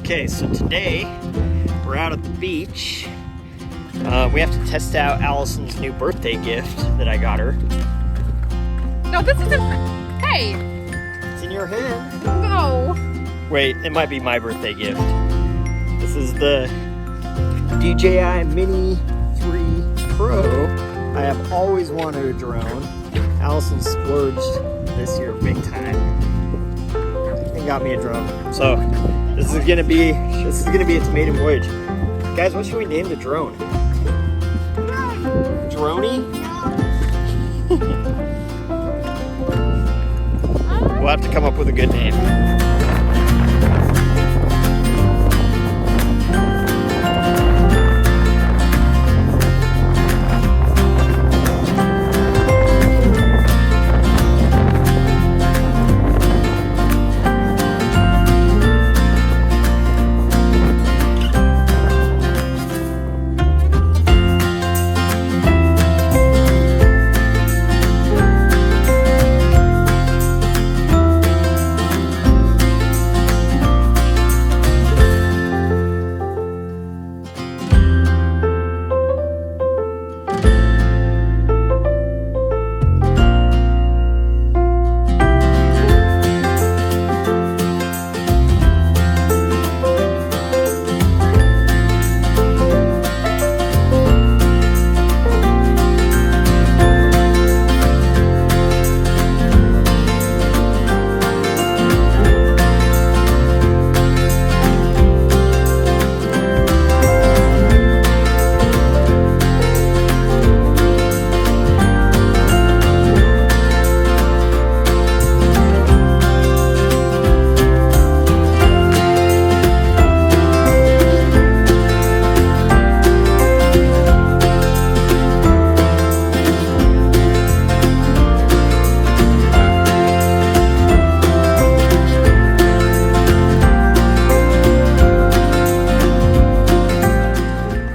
Okay, so today we're out at the beach. We have to test out Allison's new birthday gift that I got her. No, this isn't. Hey! It's in your hand. No. Wait, it might be my birthday gift. This is the DJI Mini 3 Pro. I have always wanted a drone. Allison splurged this year big time and got me a drone. So this is gonna be its maiden voyage. Guys, what should we name the drone? Droney? We'll have to come up with a good name.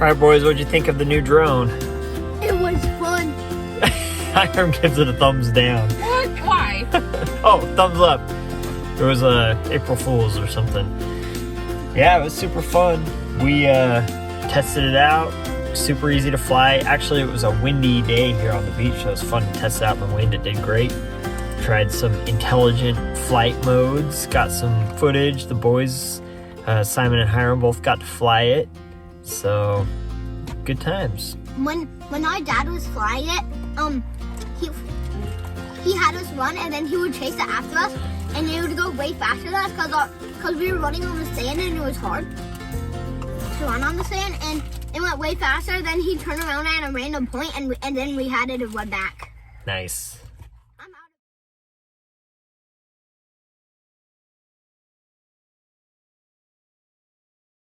Alright boys, what'd you think of the new drone? It was fun. Hiram gives it a thumbs down. What? Why? Oh, thumbs up. It was April Fool's or something. Yeah, it was super fun. We tested it out. Super easy to fly. Actually, it was a windy day here on the beach, so it was fun to test it out in the wind. It did great. Tried some intelligent flight modes. Got some footage. The boys, Simon and Hiram, both got to fly it. So, good times. When our dad was flying it, he had us run and then he would chase it after us and it would go way faster than us because we were running on the sand and it was hard to run on the sand, and it went way faster. Then he turned around at a random point and then we had it to run back. Nice.